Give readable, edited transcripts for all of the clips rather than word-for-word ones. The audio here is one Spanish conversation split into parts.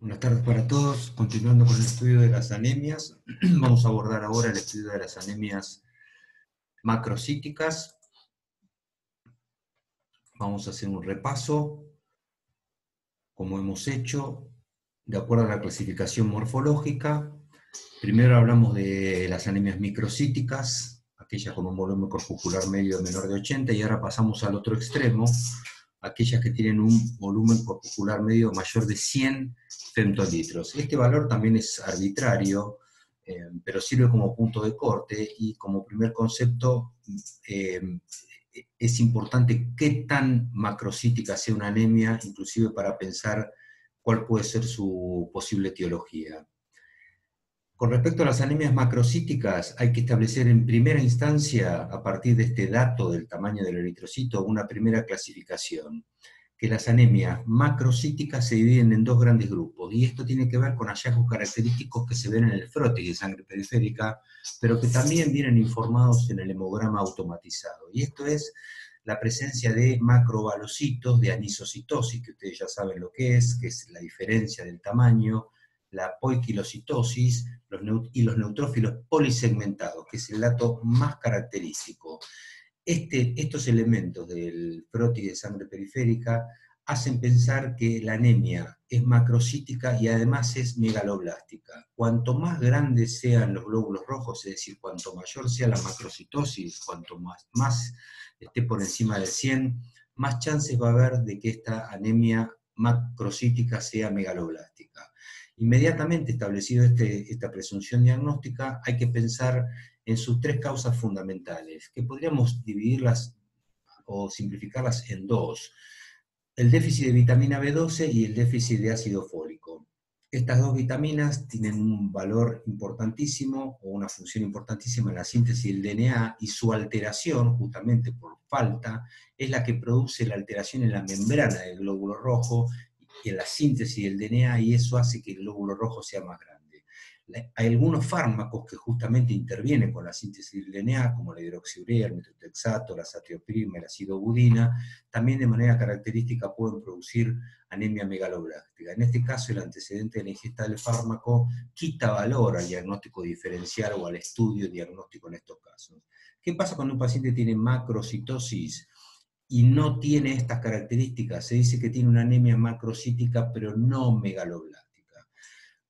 Buenas tardes para todos. Continuando con el estudio de las anemias, vamos a abordar ahora el estudio de las anemias macrocíticas. Vamos a hacer un repaso, como hemos hecho, de acuerdo a la clasificación morfológica. Primero hablamos de las anemias microcíticas, aquellas con un volumen corpuscular medio menor de 80, y ahora pasamos al otro extremo, aquellas que tienen un volumen corpuscular medio mayor de 100 femtolitros. Este valor también es arbitrario, pero sirve como punto de corte, y como primer concepto es importante qué tan macrocítica sea una anemia, inclusive para pensar cuál puede ser su posible etiología. Con respecto a las anemias macrocíticas, hay que establecer en primera instancia, a partir de este dato del tamaño del eritrocito, una primera clasificación, que las anemias macrocíticas se dividen en dos grandes grupos, y esto tiene que ver con hallazgos característicos que se ven en el frotis de sangre periférica, pero que también vienen informados en el hemograma automatizado, y esto es la presencia de macrovalocitos de anisocitosis, que ustedes ya saben lo que es la diferencia del tamaño, la poiquilocitosis y los neutrófilos polisegmentados, que es el dato más característico. Estos elementos del frotis de sangre periférica hacen pensar que la anemia es macrocítica y además es megaloblástica. Cuanto más grandes sean los glóbulos rojos, es decir, cuanto mayor sea la macrocitosis, cuanto más esté por encima de 100, más chances va a haber de que esta anemia macrocítica sea megaloblástica. Inmediatamente establecido esta presunción diagnóstica, hay que pensar en sus tres causas fundamentales, que podríamos dividirlas o simplificarlas en dos: el déficit de vitamina B12 y el déficit de ácido fólico. Estas dos vitaminas tienen un valor importantísimo o una función importantísima en la síntesis del DNA, y su alteración, justamente por falta, es la que produce la alteración en la membrana del glóbulo rojo y en la síntesis del DNA, y eso hace que el glóbulo rojo sea más grande. Hay algunos fármacos que justamente intervienen con la síntesis del DNA, como la hidroxiurea, el metotrexato, la satioprima, el ácido budina, también de manera característica pueden producir anemia megaloblástica. En este caso, el antecedente de la ingesta del fármaco quita valor al diagnóstico diferencial o al estudio diagnóstico en estos casos. ¿Qué pasa cuando un paciente tiene macrocitosis y no tiene estas características? Se dice que tiene una anemia macrocítica, pero no megaloblástica.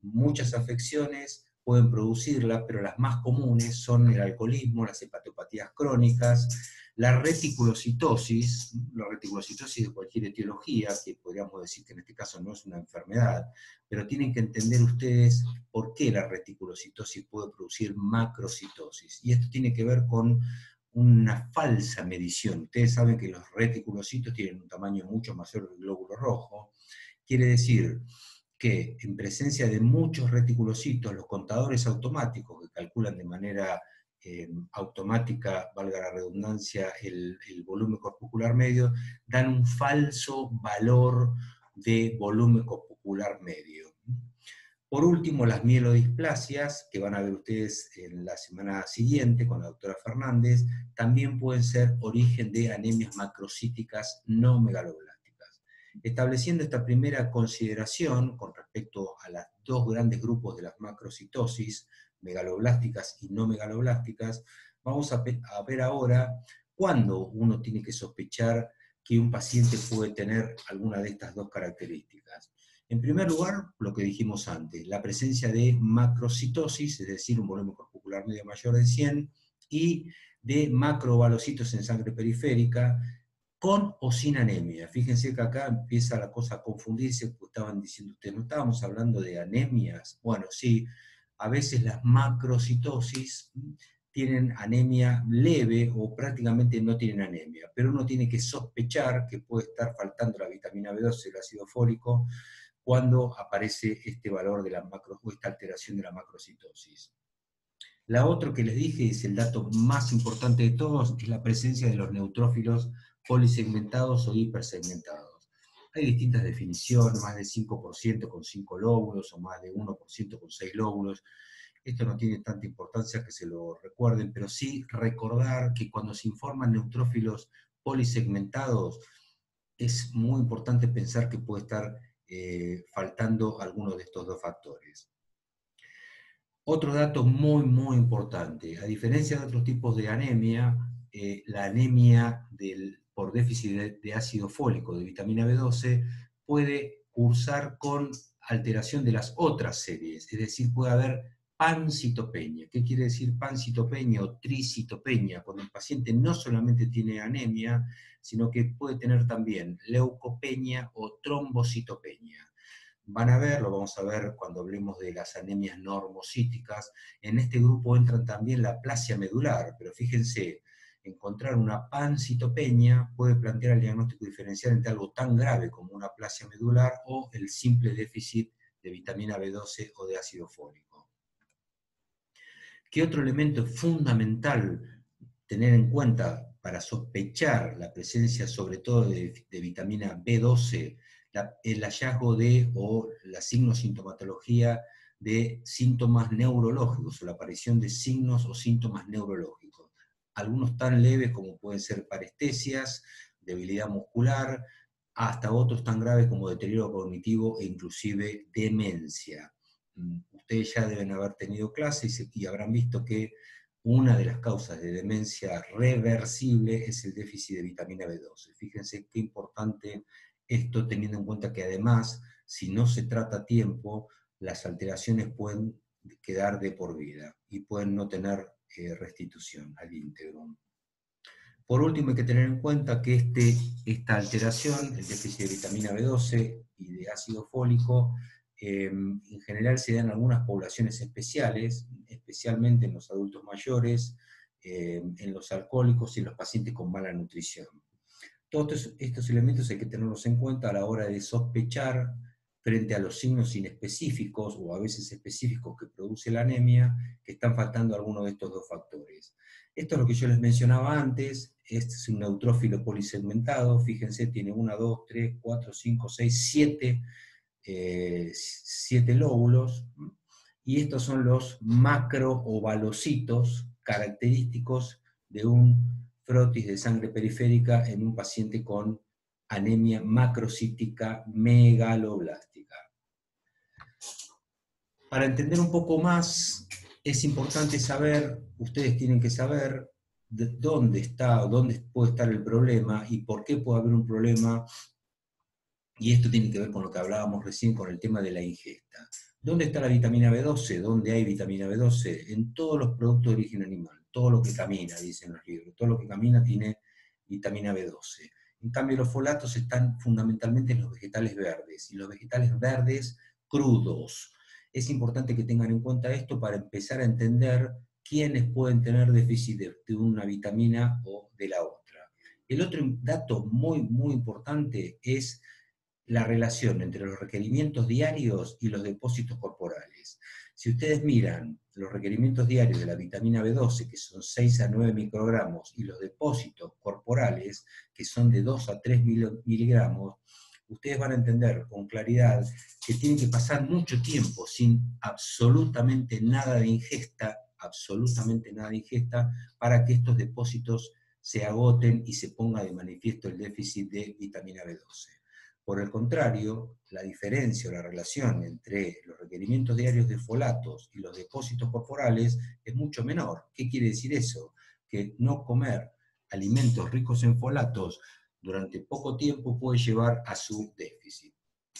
Muchas afecciones pueden producirla, pero las más comunes son el alcoholismo, las hepatopatías crónicas, la reticulocitosis de cualquier etiología, que podríamos decir que en este caso no es una enfermedad, pero tienen que entender ustedes por qué la reticulocitosis puede producir macrocitosis. Y esto tiene que ver con una falsa medición. Ustedes saben que los reticulocitos tienen un tamaño mucho mayor del glóbulo rojo. Quiere decir que en presencia de muchos reticulocitos, los contadores automáticos que calculan de manera automática, valga la redundancia, el volumen corpuscular medio, dan un falso valor de volumen corpuscular medio. Por último, las mielodisplasias, que van a ver ustedes en la semana siguiente con la doctora Fernández, también pueden ser origen de anemias macrocíticas no megaloblásticas. Estableciendo esta primera consideración con respecto a los dos grandes grupos de las macrocitosis, megaloblásticas y no megaloblásticas, vamos a ver ahora cuándo uno tiene que sospechar que un paciente puede tener alguna de estas dos características. En primer lugar, lo que dijimos antes, la presencia de macrocitosis, es decir, un volumen corpuscular medio mayor de 100, y de macrovalocitos en sangre periférica, con o sin anemia. Fíjense que acá empieza la cosa a confundirse, porque estaban diciendo ustedes, ¿no estábamos hablando de anemias? Bueno, sí, a veces las macrocitosis tienen anemia leve o prácticamente no tienen anemia, pero uno tiene que sospechar que puede estar faltando la vitamina B12 y el ácido fólico cuando aparece este valor de la esta alteración de la macrocitosis. La otra que les dije es el dato más importante de todos, es la presencia de los neutrófilos polisegmentados o hipersegmentados. Hay distintas definiciones, más de 5% con 5 lóbulos, o más de 1% con 6 lóbulos. Esto no tiene tanta importancia que se lo recuerden, pero sí recordar que cuando se informan neutrófilos polisegmentados, es muy importante pensar que puede estar faltando alguno de estos dos factores. Otro dato muy, muy importante, a diferencia de otros tipos de anemia, la anemia por déficit de ácido fólico, de vitamina B12, puede cursar con alteración de las otras series, es decir, puede haber pancitopenia. ¿Qué quiere decir pancitopenia o tricitopenia? Cuando el paciente no solamente tiene anemia, sino que puede tener también leucopenia o trombocitopenia. Van a ver, lo vamos a ver cuando hablemos de las anemias normocíticas. En este grupo entran también la aplasia medular, pero fíjense, encontrar una pancitopenia puede plantear el diagnóstico diferencial entre algo tan grave como una aplasia medular o el simple déficit de vitamina B12 o de ácido fólico. ¿Qué otro elemento es fundamental tener en cuenta para sospechar la presencia sobre todo de vitamina B12? El hallazgo o la signosintomatología de síntomas neurológicos o la aparición de signos o síntomas neurológicos. Algunos tan leves como pueden ser parestesias, debilidad muscular, hasta otros tan graves como deterioro cognitivo e inclusive demencia. Ustedes ya deben haber tenido clases y habrán visto que una de las causas de demencia reversible es el déficit de vitamina B12. Fíjense qué importante esto, teniendo en cuenta que además, si no se trata a tiempo, las alteraciones pueden quedar de por vida y pueden no tener restitución al íntegro. Por último, hay que tener en cuenta que esta alteración, el déficit de vitamina B12 y de ácido fólico, en general se da en algunas poblaciones especiales, especialmente en los adultos mayores, en los alcohólicos y en los pacientes con mala nutrición. Todos estos elementos hay que tenerlos en cuenta a la hora de sospechar frente a los signos inespecíficos o a veces específicos que produce la anemia, que están faltando algunos de estos dos factores. Esto es lo que yo les mencionaba antes, este es un neutrófilo polisegmentado, fíjense, tiene 1, 2, 3, 4, 5, 6, 7 lóbulos, y estos son los macroovalocitos característicos de un frotis de sangre periférica en un paciente con anemia macrocítica megaloblástica. Para entender un poco más, es importante saber, ustedes tienen que saber dónde puede estar el problema y por qué puede haber un problema, y esto tiene que ver con lo que hablábamos recién con el tema de la ingesta. ¿Dónde está la vitamina B12? ¿Dónde hay vitamina B12? En todos los productos de origen animal, todo lo que camina, dicen los libros, todo lo que camina tiene vitamina B12. En cambio, los folatos están fundamentalmente en los vegetales verdes, y los vegetales verdes crudos. Es importante que tengan en cuenta esto para empezar a entender quiénes pueden tener déficit de una vitamina o de la otra. El otro dato muy, muy importante es la relación entre los requerimientos diarios y los depósitos corporales. Si ustedes miran los requerimientos diarios de la vitamina B12, que son 6 a 9 microgramos, y los depósitos corporales, que son de 2 a 3 miligramos, ustedes van a entender con claridad que tienen que pasar mucho tiempo sin absolutamente nada de ingesta, para que estos depósitos se agoten y se ponga de manifiesto el déficit de vitamina B12. Por el contrario, la diferencia o la relación entre los requerimientos diarios de folatos y los depósitos corporales es mucho menor. ¿Qué quiere decir eso? Que no comer alimentos ricos en folatos durante poco tiempo puede llevar a su déficit.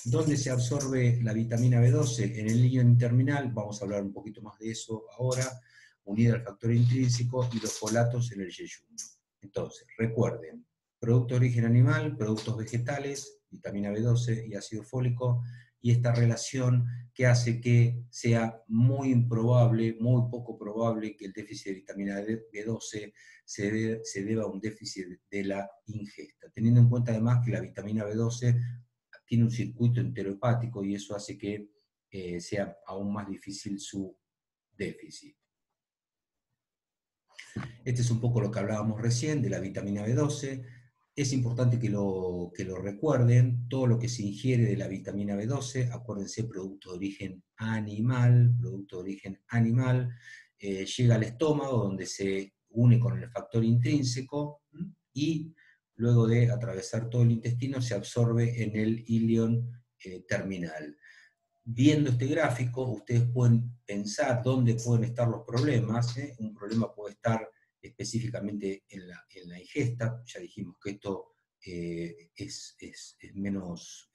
¿Dónde se absorbe la vitamina B12? En el hilo terminal, vamos a hablar un poquito más de eso ahora, unida al factor intrínseco, y los folatos en el yeyuno. Entonces, recuerden, producto de origen animal, productos vegetales, vitamina B12 y ácido fólico, y esta relación que hace que sea muy improbable, muy poco probable que el déficit de vitamina B12 se deba a un déficit de la ingesta, teniendo en cuenta además que la vitamina B12 tiene un circuito enterohepático y eso hace que sea aún más difícil su déficit. Este es un poco lo que hablábamos recién de la vitamina B12. Es importante que lo recuerden, todo lo que se ingiere de la vitamina B12, acuérdense, producto de origen animal, llega al estómago donde se une con el factor intrínseco y luego de atravesar todo el intestino se absorbe en el ilion terminal. Viendo este gráfico, ustedes pueden pensar dónde pueden estar los problemas. Un problema puede estar específicamente en la ingesta, ya dijimos que esto es menos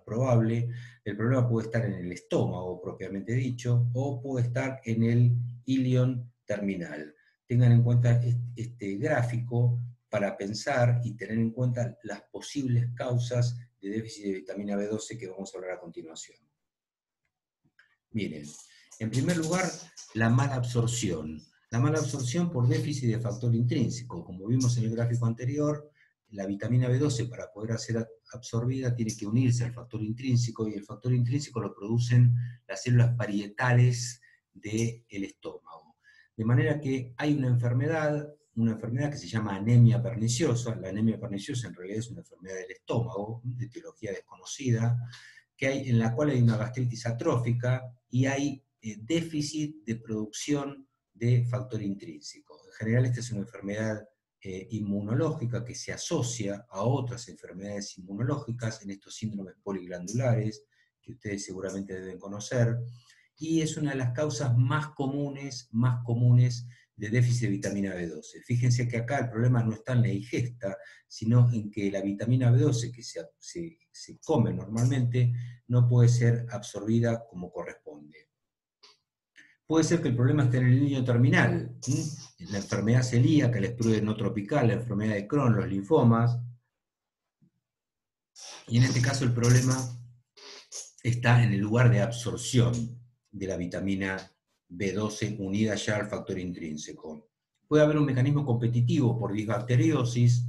probable. El problema puede estar en el estómago, propiamente dicho, o puede estar en el ilion terminal. Tengan en cuenta este gráfico para pensar y tener en cuenta las posibles causas de déficit de vitamina B12 que vamos a hablar a continuación. Miren, en primer lugar, la mala absorción. La mala absorción por déficit de factor intrínseco. Como vimos en el gráfico anterior, la vitamina B12 para poder ser absorbida tiene que unirse al factor intrínseco, y el factor intrínseco lo producen las células parietales del estómago. De manera que hay una enfermedad que se llama anemia perniciosa. La anemia perniciosa en realidad es una enfermedad del estómago, de etiología desconocida, en la cual hay una gastritis atrófica y hay déficit de producción de factor intrínseco. En general esta es una enfermedad inmunológica que se asocia a otras enfermedades inmunológicas, en estos síndromes poliglandulares, que ustedes seguramente deben conocer, y es una de las causas más comunes de déficit de vitamina B12. Fíjense que acá el problema no está en la ingesta, sino en que la vitamina B12 que se come normalmente no puede ser absorbida como corresponde. Puede ser que el problema esté en el ilion terminal, en la enfermedad celíaca, el espluro no tropical, la enfermedad de Crohn, los linfomas, y en este caso el problema está en el lugar de absorción de la vitamina B12 unida ya al factor intrínseco. Puede haber un mecanismo competitivo por disbacteriosis.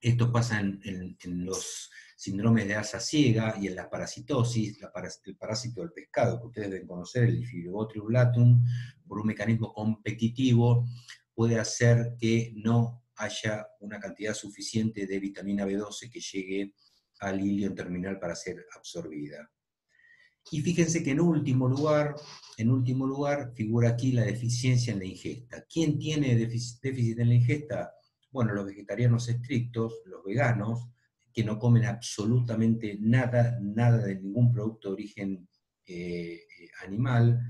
Esto pasa en los síndromes de asa ciega y en la parasitosis, el parásito del pescado, que ustedes deben conocer, el Phyllobotrium ulatum, por un mecanismo competitivo, puede hacer que no haya una cantidad suficiente de vitamina B12 que llegue al ilion terminal para ser absorbida. Y fíjense que en último lugar figura aquí la deficiencia en la ingesta. ¿Quién tiene déficit en la ingesta? Bueno, los vegetarianos estrictos, los veganos, que no comen absolutamente nada de ningún producto de origen animal.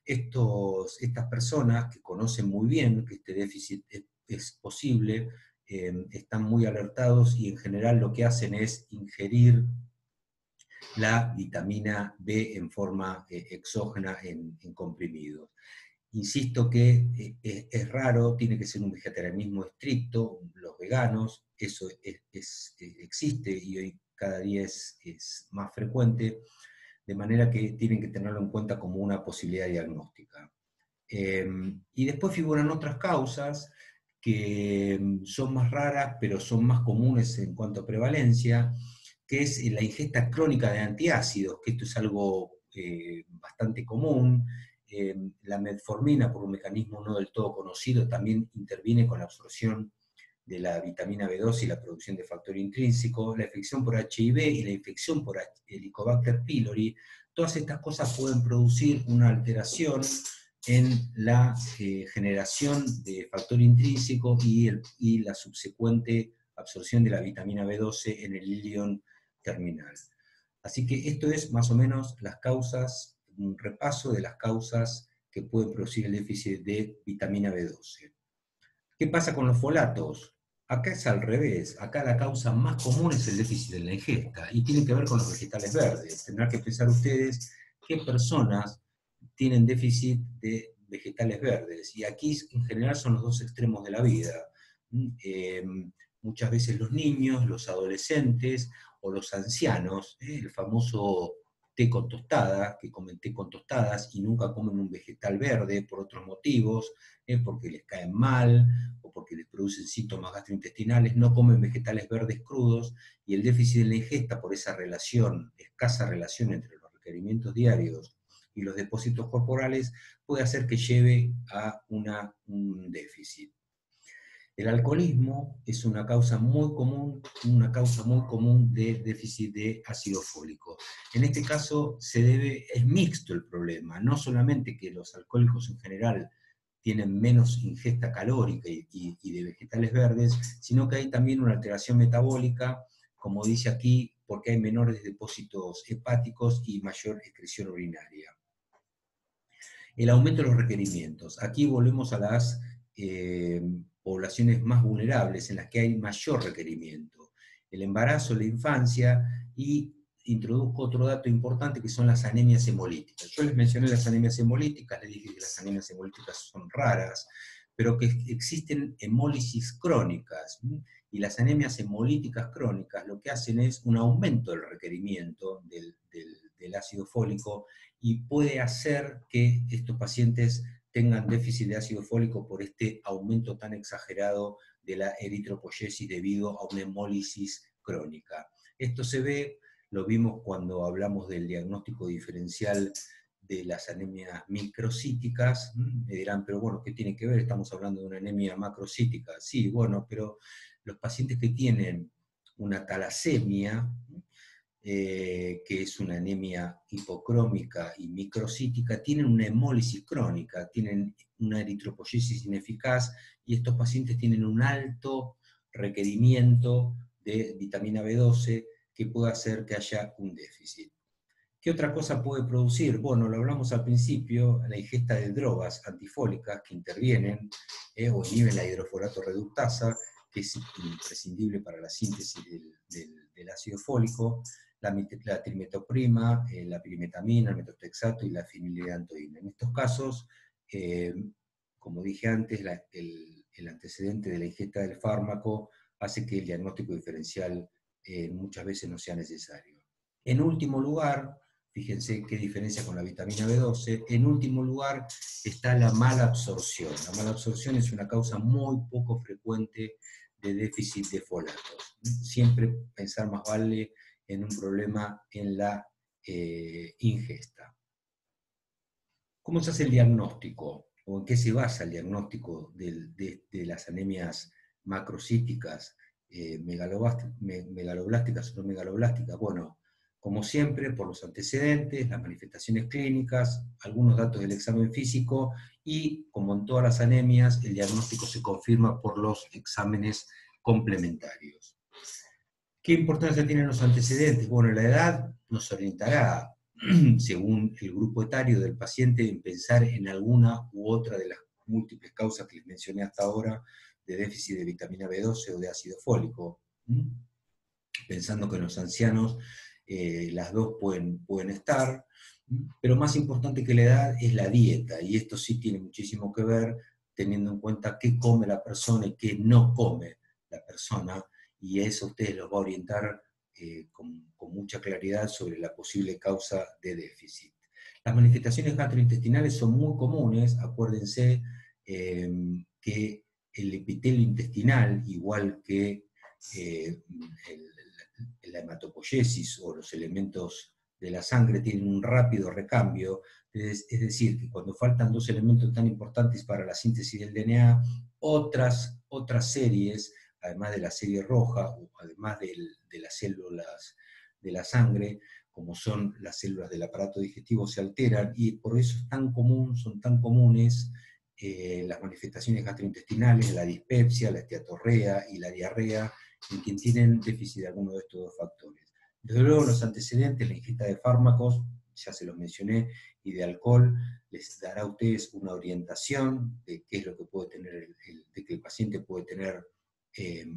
Estas personas que conocen muy bien que este déficit es posible, están muy alertados y en general lo que hacen es ingerir la vitamina B en forma exógena en comprimidos. Insisto que es raro, tiene que ser un vegetarianismo estricto, los veganos, eso existe y hoy cada día es más frecuente, de manera que tienen que tenerlo en cuenta como una posibilidad diagnóstica. Y después figuran otras causas que son más raras, pero son más comunes en cuanto a prevalencia, que es la ingesta crónica de antiácidos, que esto es algo bastante común. La metformina, por un mecanismo no del todo conocido, también interviene con la absorción de la vitamina B12 y la producción de factor intrínseco. La infección por HIV y la infección por Helicobacter pylori, todas estas cosas pueden producir una alteración en la generación de factor intrínseco y la subsecuente absorción de la vitamina B12 en el ilion terminal. Así que esto es más o menos las causas, un repaso de las causas que pueden producir el déficit de vitamina B12. ¿Qué pasa con los folatos? Acá es al revés, acá la causa más común es el déficit de la ingesta, y tiene que ver con los vegetales verdes. Tendrán que pensar ustedes qué personas tienen déficit de vegetales verdes, y aquí en general son los dos extremos de la vida. Muchas veces los niños, los adolescentes o los ancianos, el famoso té con tostadas, que comen té con tostadas y nunca comen un vegetal verde por otros motivos, porque les caen mal o porque les producen síntomas gastrointestinales, no comen vegetales verdes crudos, y el déficit en la ingesta por esa escasa relación entre los requerimientos diarios y los depósitos corporales, puede hacer que lleve a un déficit. El alcoholismo es una causa muy común de déficit de ácido fólico. En este caso es mixto el problema, no solamente que los alcohólicos en general tienen menos ingesta calórica y de vegetales verdes, sino que hay también una alteración metabólica, como dice aquí, porque hay menores depósitos hepáticos y mayor excreción urinaria. El aumento de los requerimientos. Aquí volvemos a las poblaciones más vulnerables, en las que hay mayor requerimiento. El embarazo, la infancia, y introduzco otro dato importante que son las anemias hemolíticas. Yo les mencioné las anemias hemolíticas, les dije que las anemias hemolíticas son raras, pero que existen hemólisis crónicas, y las anemias hemolíticas crónicas lo que hacen es un aumento del requerimiento del ácido fólico, y puede hacer que estos pacientes tengan déficit de ácido fólico por este aumento tan exagerado de la eritropoyesis debido a una hemólisis crónica. Esto se ve, lo vimos cuando hablamos del diagnóstico diferencial de las anemias microcíticas. Me dirán, pero bueno, ¿qué tiene que ver? Estamos hablando de una anemia macrocítica. Sí, bueno, pero los pacientes que tienen una talasemia, que es una anemia hipocrómica y microcítica, tienen una hemólisis crónica, tienen una eritropoyesis ineficaz, y estos pacientes tienen un alto requerimiento de vitamina B12 que puede hacer que haya un déficit. ¿Qué otra cosa puede producir? Bueno, lo hablamos al principio, la ingesta de drogas antifólicas que intervienen o inhiben la hidroforato reductasa, que es imprescindible para la síntesis del ácido fólico, la trimetoprima, la pirimetamina, el metotrexato y la fenilidantoína. En estos casos, como dije antes, el antecedente de la ingesta del fármaco hace que el diagnóstico diferencial muchas veces no sea necesario. En último lugar, fíjense qué diferencia con la vitamina B12, en último lugar está la mala absorción. La mala absorción es una causa muy poco frecuente de déficit de folatos. Siempre pensar más vale en un problema en la ingesta. ¿Cómo se hace el diagnóstico? ¿O en qué se basa el diagnóstico de las anemias macrocíticas, megaloblásticas o no megaloblásticas? Bueno, como siempre, por los antecedentes, las manifestaciones clínicas, algunos datos del examen físico, y, como en todas las anemias, el diagnóstico se confirma por los exámenes complementarios. ¿Qué importancia tienen los antecedentes? Bueno, la edad nos orientará, según el grupo etario del paciente, en pensar en alguna u otra de las múltiples causas que les mencioné hasta ahora de déficit de vitamina B12 o de ácido fólico. Pensando que en los ancianos las dos pueden estar, pero más importante que la edad es la dieta, y esto sí tiene muchísimo que ver, teniendo en cuenta qué come la persona y qué no come la persona, y eso a ustedes los va a orientar con mucha claridad sobre la posible causa de déficit. Las manifestaciones gastrointestinales son muy comunes. Acuérdense que el epitelio intestinal, igual que la hematopoiesis o los elementos de la sangre, tienen un rápido recambio. Es decir, que cuando faltan dos elementos tan importantes para la síntesis del DNA, otras series, además de la serie roja, o además de las células de la sangre, como son las células del aparato digestivo, se alteran, y por eso son tan comunes las manifestaciones gastrointestinales, la dispepsia, la esteatorrea y la diarrea, en quien tienen déficit de alguno de estos dos factores. Desde luego, los antecedentes, la ingesta de fármacos, ya se los mencioné, y de alcohol, les dará a ustedes una orientación de qué es lo que puede tener, de que el paciente puede tener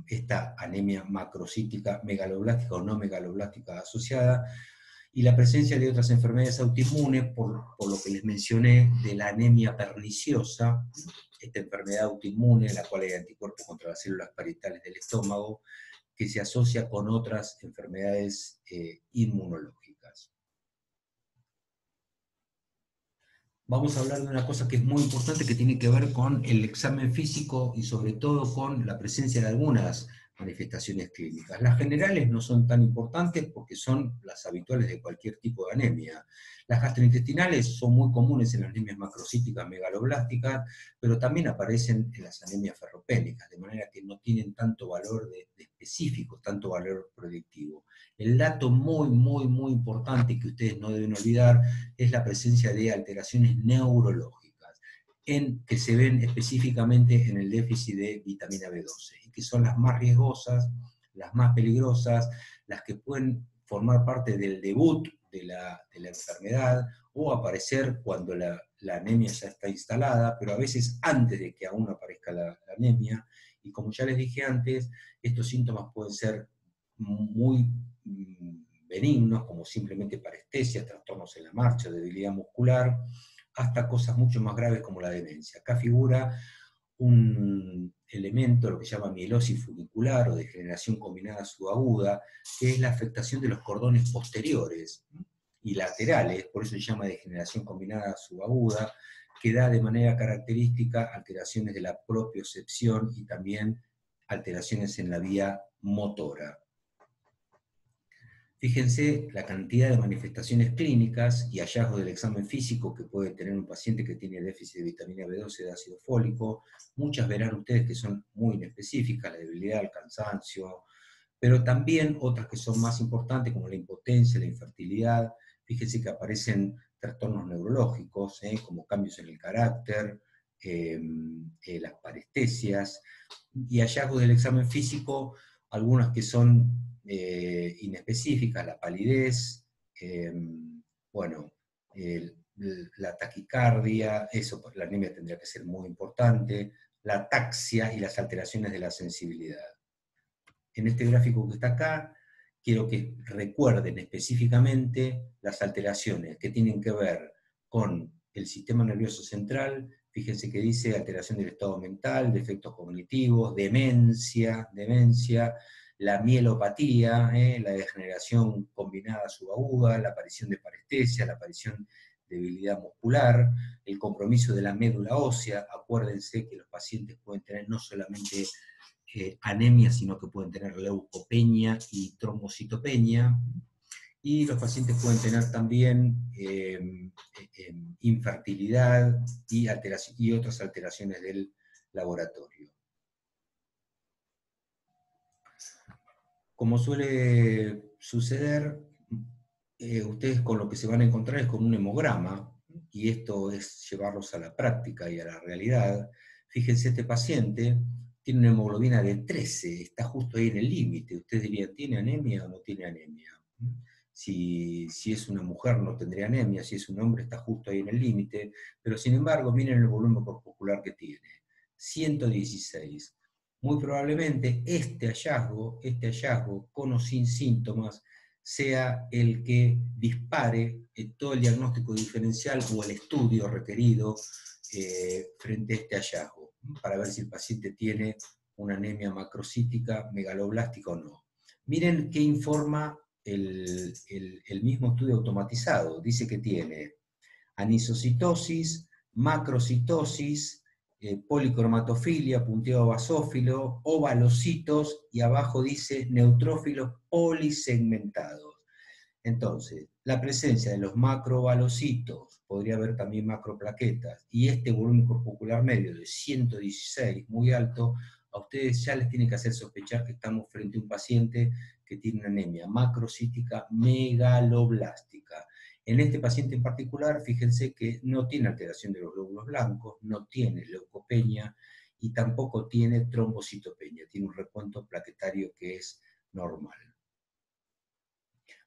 esta anemia macrocítica megaloblástica o no megaloblástica asociada, y la presencia de otras enfermedades autoinmunes, por lo que les mencioné, de la anemia perniciosa, esta enfermedad autoinmune en la cual hay anticuerpos contra las células parietales del estómago, que se asocia con otras enfermedades inmunológicas. Vamos a hablar de una cosa que es muy importante, que tiene que ver con el examen físico y sobre todo con la presencia de algunas manifestaciones clínicas. Las generales no son tan importantes porque son las habituales de cualquier tipo de anemia. Las gastrointestinales son muy comunes en las anemias macrocíticas megaloblásticas, pero también aparecen en las anemias ferropénicas, de manera que no tienen tanto valor de específico, tanto valor predictivo. El dato muy importante que ustedes no deben olvidar es la presencia de alteraciones neurológicas, que se ven específicamente en el déficit de vitamina B12, y que son las más riesgosas, las más peligrosas, las que pueden formar parte del debut de la enfermedad, o aparecer cuando la anemia ya está instalada, pero a veces antes de que aún aparezca la anemia. Y como ya les dije antes, estos síntomas pueden ser muy benignos, como simplemente parestesia, trastornos en la marcha, debilidad muscular, hasta cosas mucho más graves como la demencia. Acá figura un elemento, lo que se llama mielosis funicular o degeneración combinada subaguda, que es la afectación de los cordones posteriores y laterales, por eso se llama degeneración combinada subaguda, que da de manera característica alteraciones de la propiocepción y también alteraciones en la vía motora. Fíjense la cantidad de manifestaciones clínicas y hallazgos del examen físico que puede tener un paciente que tiene déficit de vitamina B12 de ácido fólico. Muchas verán ustedes que son muy inespecíficas, la debilidad, el cansancio, pero también otras que son más importantes, como la impotencia, la infertilidad. Fíjense que aparecen trastornos neurológicos, como cambios en el carácter, las parestesias, y hallazgos del examen físico, algunas que son inespecíficas, la palidez, bueno, la taquicardia, eso, la anemia tendría que ser muy importante, la ataxia y las alteraciones de la sensibilidad. En este gráfico que está acá, quiero que recuerden específicamente las alteraciones que tienen que ver con el sistema nervioso central. Fíjense que dice alteración del estado mental, defectos cognitivos, demencia, la mielopatía, la degeneración combinada subaguda, la aparición de parestesia, la aparición de debilidad muscular, el compromiso de la médula ósea. Acuérdense que los pacientes pueden tener no solamente anemia, sino que pueden tener leucopenia y trombocitopenia, y los pacientes pueden tener también infertilidad y otras alteraciones del laboratorio. Como suele suceder, ustedes con lo que se van a encontrar es con un hemograma, y esto es llevarlos a la práctica y a la realidad. Fíjense, este paciente tiene una hemoglobina de 13, está justo ahí en el límite. Ustedes dirían, ¿tiene anemia o no tiene anemia? Si es una mujer no tendría anemia, si es un hombre está justo ahí en el límite, pero sin embargo miren el volumen corpuscular que tiene, 116. Muy probablemente este hallazgo, con o sin síntomas, sea el que dispare todo el diagnóstico diferencial o el estudio requerido frente a este hallazgo, para ver si el paciente tiene una anemia macrocítica, megaloblástica o no. Miren qué informa el mismo estudio automatizado. Dice que tiene anisocitosis, macrocitosis, policromatofilia, punteado basófilo, ovalocitos, y abajo dice neutrófilos polisegmentados. Entonces, la presencia de los macrovalocitos, podría haber también macroplaquetas, y este volumen corpuscular medio de 116, muy alto, a ustedes ya les tiene que hacer sospechar que estamos frente a un paciente que tiene una anemia macrocítica megaloblástica. En este paciente en particular, fíjense que no tiene alteración de los glóbulos blancos, no tiene leucopenia y tampoco tiene trombocitopenia, tiene un recuento plaquetario que es normal.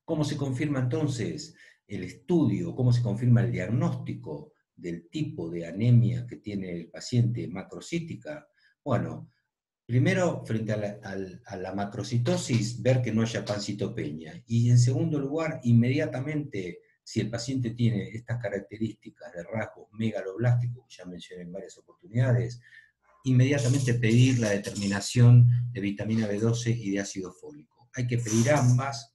¿Cómo se confirma entonces el estudio, cómo se confirma el diagnóstico del tipo de anemia que tiene el paciente macrocítica? Bueno, primero, frente a la macrocitosis, ver que no haya pancitopenia. Y en segundo lugar, inmediatamente, si el paciente tiene estas características de rasgos megaloblásticos, que ya mencioné en varias oportunidades, inmediatamente pedir la determinación de vitamina B12 y de ácido fólico. Hay que pedir ambas.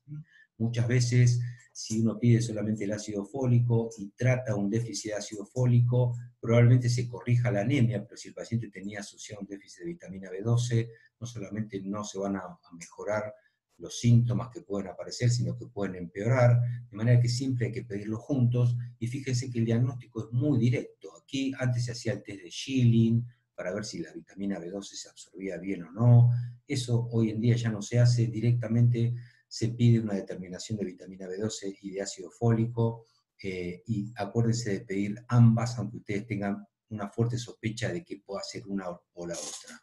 Muchas veces, si uno pide solamente el ácido fólico y trata un déficit de ácido fólico, probablemente se corrija la anemia, pero si el paciente tenía asociado un déficit de vitamina B12, no solamente no se van a mejorar los síntomas que pueden aparecer, sino que pueden empeorar, de manera que siempre hay que pedirlos juntos. Y fíjense que el diagnóstico es muy directo. Aquí antes se hacía el test de Schilling para ver si la vitamina B12 se absorbía bien o no. Eso hoy en día ya no se hace, directamente se pide una determinación de vitamina B12 y de ácido fólico, y acuérdense de pedir ambas, aunque ustedes tengan una fuerte sospecha de que pueda ser una o la otra.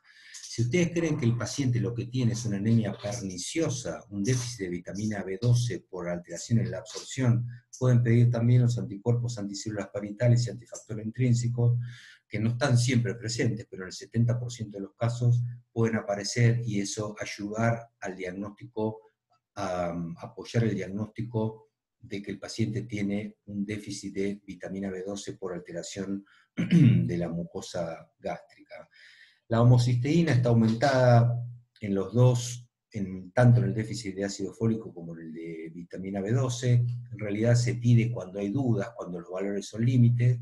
Si ustedes creen que el paciente lo que tiene es una anemia perniciosa, un déficit de vitamina B12 por alteración en la absorción, pueden pedir también los anticuerpos anticélulas parietales y antifactor intrínseco, que no están siempre presentes, pero en el 70% de los casos pueden aparecer y eso ayudar al diagnóstico, a apoyar el diagnóstico de que el paciente tiene un déficit de vitamina B12 por alteración de la mucosa gástrica. La homocisteína está aumentada en los dos, tanto en el déficit de ácido fólico como en el de vitamina B12. En realidad se pide cuando hay dudas, cuando los valores son límites.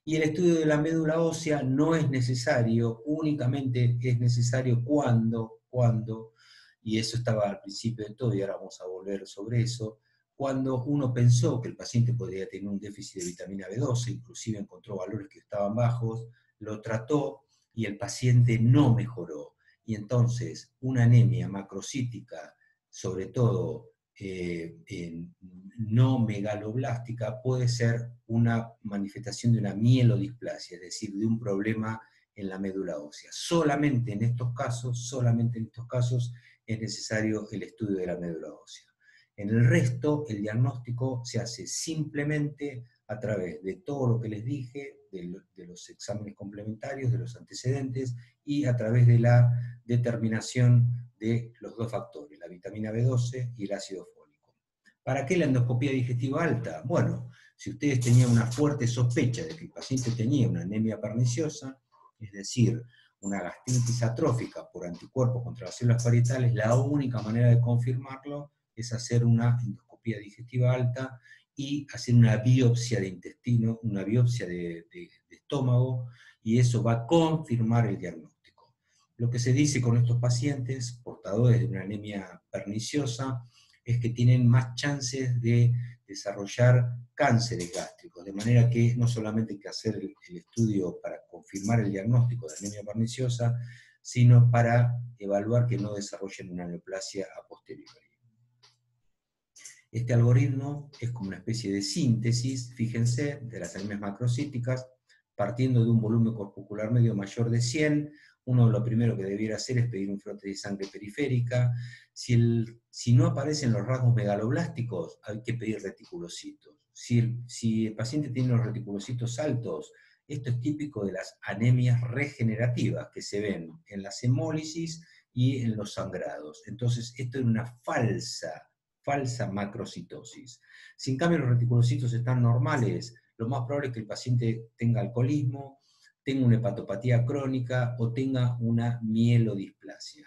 Y el estudio de la médula ósea no es necesario, únicamente es necesario cuando, y eso estaba al principio de todo, y ahora vamos a volver sobre eso, cuando uno pensó que el paciente podría tener un déficit de vitamina B12, inclusive encontró valores que estaban bajos, lo trató y el paciente no mejoró. Y entonces una anemia macrocítica, sobre todo no megaloblástica, puede ser una manifestación de una mielodisplasia, es decir, de un problema en la médula ósea. Solamente en estos casos es necesario el estudio de la médula ósea. En el resto, el diagnóstico se hace simplemente a través de todo lo que les dije, de los exámenes complementarios, de los antecedentes, y a través de la determinación de los dos factores, la vitamina B12 y el ácido fólico. ¿Para qué la endoscopía digestiva alta? Bueno, si ustedes tenían una fuerte sospecha de que el paciente tenía una anemia perniciosa, es decir, una gastritis atrófica por anticuerpos contra las células parietales, la única manera de confirmarlo es hacer una endoscopía digestiva alta y hacer una biopsia de intestino, una biopsia de estómago, y eso va a confirmar el diagnóstico. Lo que se dice con estos pacientes portadores de una anemia perniciosa es que tienen más chances de desarrollar cánceres gástricos, de manera que no solamente hay que hacer el estudio para confirmar el diagnóstico de anemia perniciosa, sino para evaluar que no desarrollen una neoplasia a posteriori. Este algoritmo es como una especie de síntesis, fíjense, de las anemias macrocíticas, partiendo de un volumen corpuscular medio mayor de 100, uno lo primero que debiera hacer es pedir un frote de sangre periférica. Si no aparecen los rasgos megaloblásticos, hay que pedir reticulocitos. Si el paciente tiene los reticulocitos altos, esto es típico de las anemias regenerativas que se ven en las hemólisis y en los sangrados. Entonces, esto es una falsa macrocitosis. Si en cambio los reticulocitos están normales, lo más probable es que el paciente tenga alcoholismo, tenga una hepatopatía crónica o tenga una mielodisplasia.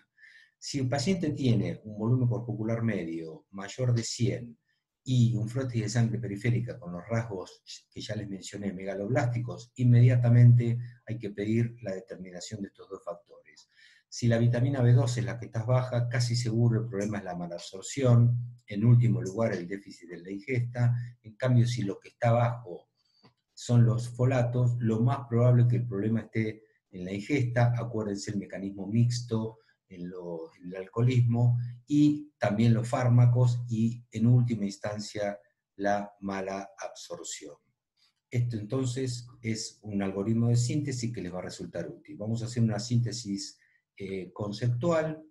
Si el paciente tiene un volumen corpuscular medio mayor de 100 y un frotis de sangre periférica con los rasgos que ya les mencioné, megaloblásticos, inmediatamente hay que pedir la determinación de estos dos factores. Si la vitamina B12 es la que está baja, casi seguro el problema es la malabsorción, en último lugar el déficit de la ingesta. En cambio, si lo que está bajo son los folatos, lo más probable es que el problema esté en la ingesta. Acuérdense el mecanismo mixto en el alcoholismo, y también los fármacos, y en última instancia la mala absorción. Esto entonces es un algoritmo de síntesis que les va a resultar útil. Vamos a hacer una síntesis conceptual.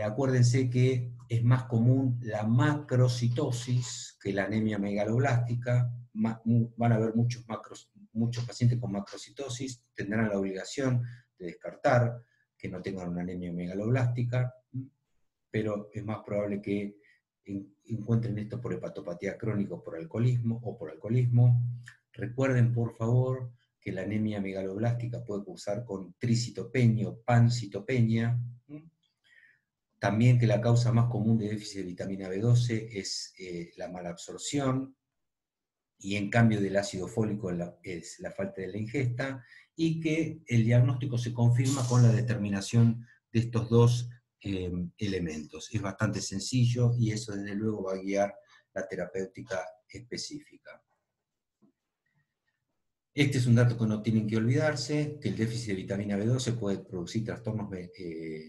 Acuérdense que es más común la macrocitosis que la anemia megaloblástica. Van a haber muchos pacientes con macrocitosis, tendrán la obligación de descartar que no tengan una anemia megaloblástica, pero es más probable que encuentren esto por hepatopatía crónica o por alcoholismo. Recuerden, por favor, que la anemia megaloblástica puede cursar con tricitopenia o pancitopenia. También que la causa más común de déficit de vitamina B12 es la malabsorción, y en cambio del ácido fólico es la falta de la ingesta, y que el diagnóstico se confirma con la determinación de estos dos elementos. Es bastante sencillo y eso desde luego va a guiar la terapéutica específica. Este es un dato que no tienen que olvidarse, que el déficit de vitamina B12 puede producir trastornos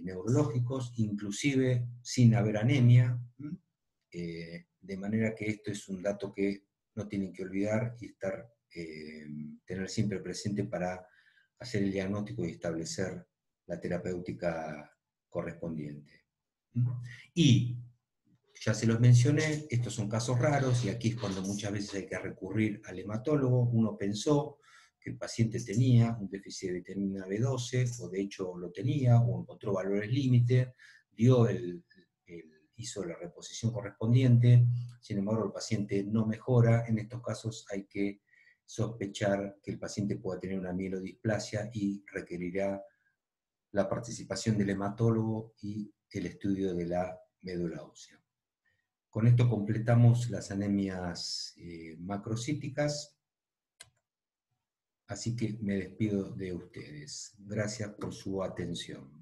neurológicos, inclusive sin haber anemia, de manera que esto es un dato que no tienen que olvidar y tener siempre presente para hacer el diagnóstico y establecer la terapéutica correspondiente. Y ya se los mencioné, estos son casos raros, y aquí es cuando muchas veces hay que recurrir al hematólogo. Uno pensó que el paciente tenía un déficit de vitamina B12, o de hecho lo tenía, o encontró valores límite, hizo la reposición correspondiente, sin embargo el paciente no mejora. En estos casos hay que sospechar que el paciente pueda tener una mielodisplasia y requerirá la participación del hematólogo y el estudio de la médula ósea. Con esto completamos las anemias macrocíticas, así que me despido de ustedes. Gracias por su atención.